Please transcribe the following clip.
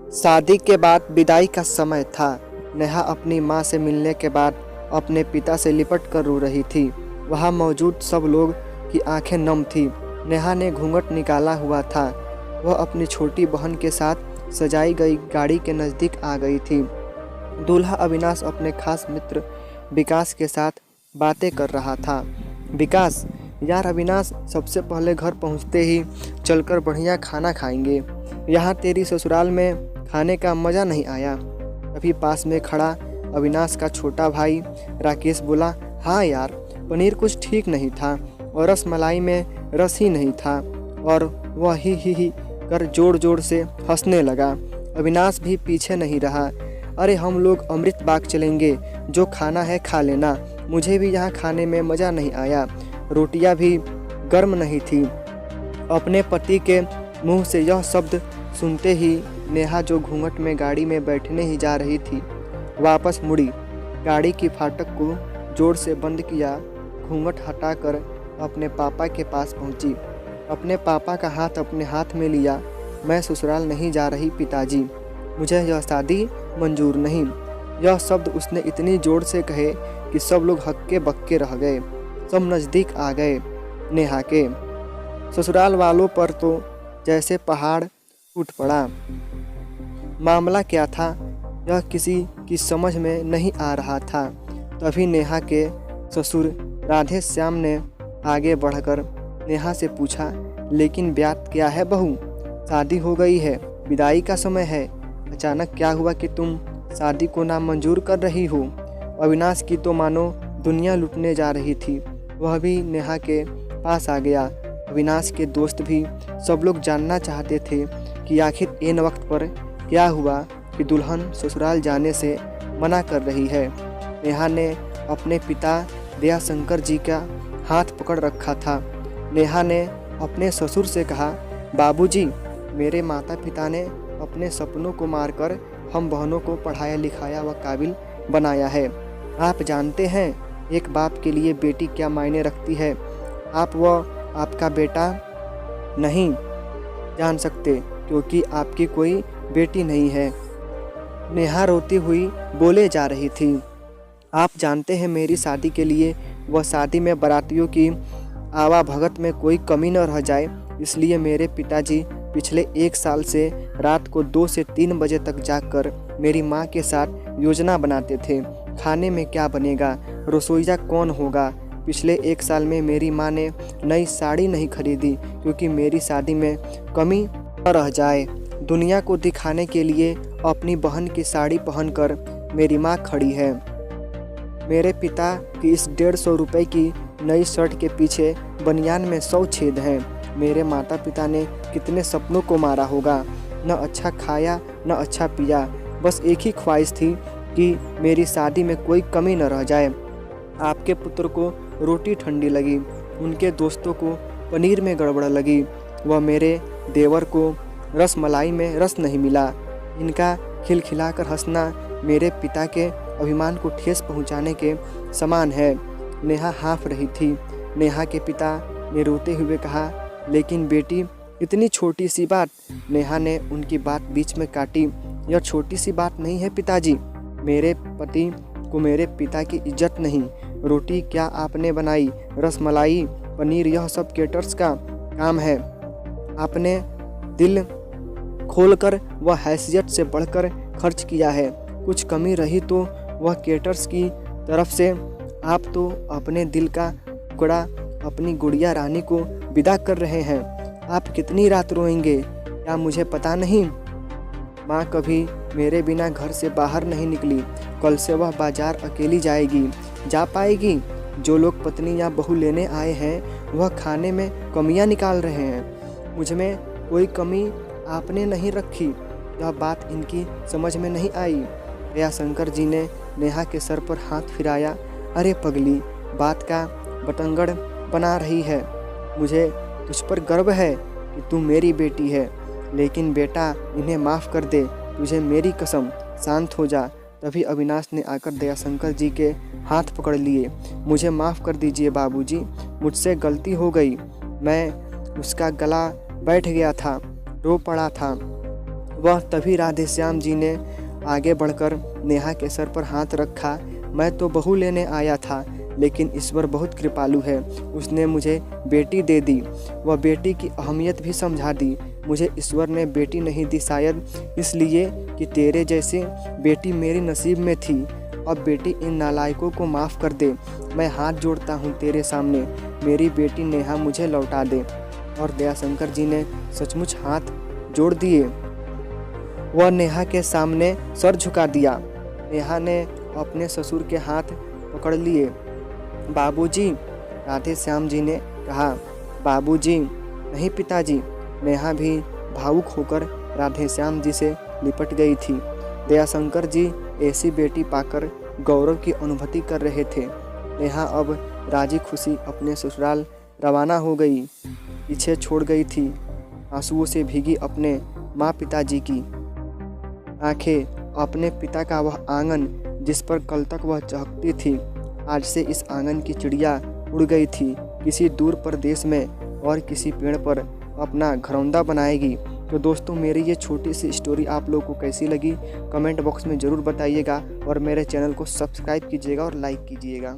शादी के बाद विदाई का समय था। नेहा अपनी माँ से मिलने के बाद अपने पिता से लिपट कर रो रही थी। वहाँ मौजूद सब लोग की आंखें नम थी। नेहा ने घूंघट निकाला हुआ था। वह अपनी छोटी बहन के साथ सजाई गई गाड़ी के नज़दीक आ गई थी। दूल्हा अविनाश अपने खास मित्र विकास के साथ बातें कर रहा था। विकास, यार अविनाश, सबसे पहले घर पहुंचते ही चलकर बढ़िया खाना खाएंगे। यहाँ तेरी ससुराल में खाने का मज़ा नहीं आया। तभी पास में खड़ा अविनाश का छोटा भाई राकेश बोला, हाँ यार, पनीर कुछ ठीक नहीं था और रस मलाई में रस ही नहीं था। और वह ही कर जोर जोर से हंसने लगा। अविनाश भी पीछे नहीं रहा। अरे हम लोग अमृत बाग चलेंगे, जो खाना है खा लेना, मुझे भी यहाँ खाने में मज़ा नहीं आया। रोटियाँ भी गर्म नहीं थी। अपने पति के मुंह से यह शब्द सुनते ही नेहा, जो घूंघट में गाड़ी में बैठने ही जा रही थी, वापस मुड़ी। गाड़ी की फाटक को जोर से बंद किया। घूंघट हटाकर अपने पापा के पास पहुंची। अपने पापा का हाथ अपने हाथ में लिया। मैं ससुराल नहीं जा रही पिताजी, मुझे यह शादी मंजूर नहीं। यह शब्द उसने इतनी जोर से कहे कि सब लोग हक्के बक्के रह गए। सब नज़दीक आ गए। नेहा के ससुराल वालों पर तो जैसे पहाड़ टूट पड़ा। मामला क्या था, यह किसी की समझ में नहीं आ रहा था। तभी नेहा के ससुर राधे श्याम ने आगे बढ़कर नेहा से पूछा, लेकिन बात क्या है बहू? शादी हो गई है, विदाई का समय है। अचानक क्या हुआ कि तुम शादी को नामंजूर कर रही हो? अविनाश की तो मानो दुनिया लुटने जा रही थी। वह भी नेहा के पास आ गया। अविनाश के दोस्त भी सब लोग जानना चाहते थे कि आखिर इन वक्त पर क्या हुआ कि दुल्हन ससुराल जाने से मना कर रही है। नेहा ने अपने पिता दयाशंकर जी का हाथ पकड़ रखा था। नेहा ने अपने ससुर से कहा, बाबूजी, मेरे माता पिता ने अपने सपनों को मारकर हम बहनों को पढ़ाया लिखाया व काबिल बनाया है। आप जानते हैं एक बाप के लिए बेटी क्या मायने रखती है। आप व आपका बेटा नहीं जान सकते क्योंकि आपकी कोई बेटी नहीं है। नेहा रोती हुई बोले जा रही थी, आप जानते हैं मेरी शादी के लिए व शादी में बारातियों की आवाभगत में कोई कमी न रह जाए, इसलिए मेरे पिताजी पिछले 1 साल से रात को 2 से 3 बजे तक जागकर मेरी माँ के साथ योजना बनाते थे। खाने में क्या बनेगा, रसोईया कौन होगा। पिछले 1 साल में मेरी माँ ने नई साड़ी नहीं खरीदी क्योंकि मेरी शादी में कमी न रह जाए। दुनिया को दिखाने के लिए अपनी बहन की साड़ी पहनकर मेरी माँ खड़ी है। मेरे पिता की इस 150 रुपये की नई शर्ट के पीछे बनियान में 100 छेद हैं। मेरे माता पिता ने कितने सपनों को मारा होगा। न अच्छा खाया न अच्छा पिया, बस एक ही ख्वाहिश थी कि मेरी शादी में कोई कमी न रह जाए। आपके पुत्र को रोटी ठंडी लगी, उनके दोस्तों को पनीर में गड़बड़ लगी, व मेरे देवर को रस मलाई में रस नहीं मिला। इनका खिलखिलाकर हंसना मेरे पिता के अभिमान को ठेस पहुंचाने के समान है। नेहा हाँफ रही थी। नेहा के पिता ने रोते हुए कहा, लेकिन बेटी, इतनी छोटी सी बात। नेहा ने उनकी बात बीच में काटी, यह छोटी सी बात नहीं है पिताजी। मेरे पति को मेरे पिता की इज्जत नहीं। रोटी क्या आपने बनाई, रस मलाई, पनीर, यह सब केटर्स का काम है। आपने दिल खोलकर व हैसियत से बढ़कर खर्च किया है। कुछ कमी रही तो वह केटर्स की तरफ से। आप तो अपने दिल का टुकड़ा अपनी गुड़िया रानी को विदा कर रहे हैं। आप कितनी रात रोएंगे क्या मुझे पता नहीं। माँ कभी मेरे बिना घर से बाहर नहीं निकली। कल से वह बाजार अकेली जाएगी, जा पाएगी। जो लोग पत्नी या बहू लेने आए हैं वह खाने में कमियां निकाल रहे हैं। मुझ में कोई कमी आपने नहीं रखी। यह बात इनकी समझ में नहीं आई। दयाशंकर जी ने नेहा के सर पर हाथ फिराया। अरे पगली, बात का बतंगड़ बना रही है। मुझे तुझ पर गर्व है कि तू मेरी बेटी है, लेकिन बेटा इन्हें माफ़ कर दे, तुझे मेरी कसम, शांत हो जा। तभी अविनाश ने आकर दयाशंकर जी के हाथ पकड़ लिए। मुझे माफ़ कर दीजिए बाबूजी, मुझसे गलती हो गई। मैं उसका गला बैठ गया था, रो पड़ा था। वह तभी राधेश्याम जी ने आगे बढ़कर नेहा के सर पर हाथ रखा। मैं तो बहू लेने आया था, लेकिन ईश्वर बहुत कृपालु है, उसने मुझे बेटी दे दी। वह बेटी की अहमियत भी समझा दी। मुझे ईश्वर ने बेटी नहीं दी, शायद इसलिए कि तेरे जैसी बेटी मेरी नसीब में थी। अब बेटी इन नालायकों को माफ़ कर दे। मैं हाथ जोड़ता हूँ तेरे सामने, मेरी बेटी नेहा मुझे लौटा दे। और दयाशंकर जी ने सचमुच हाथ जोड़ दिए। वह नेहा के सामने सर झुका दिया। नेहा ने अपने ससुर के हाथ पकड़ लिए। बाबूजी, राधेश्याम जी ने कहा। बाबूजी नहीं पिताजी। नेहा भी भावुक होकर राधेश्याम जी से लिपट गई थी। दयाशंकर जी ऐसी बेटी पाकर गौरव की अनुभूति कर रहे थे। नेहा अब राजी खुशी अपने ससुराल रवाना हो गई। पीछे छोड़ गई थी आंसुओं से भीगी अपने माँ पिताजी की आंखें, अपने पिता का वह आंगन जिस पर कल तक वह चहकती थी। आज से इस आंगन की चिड़िया उड़ गई थी किसी दूर प्रदेश में और किसी पेड़ पर अपना घरौंदा बनाएगी। तो दोस्तों, मेरी ये छोटी सी स्टोरी आप लोगों को कैसी लगी कमेंट बॉक्स में ज़रूर बताइएगा और मेरे चैनल को सब्सक्राइब कीजिएगा और लाइक कीजिएगा।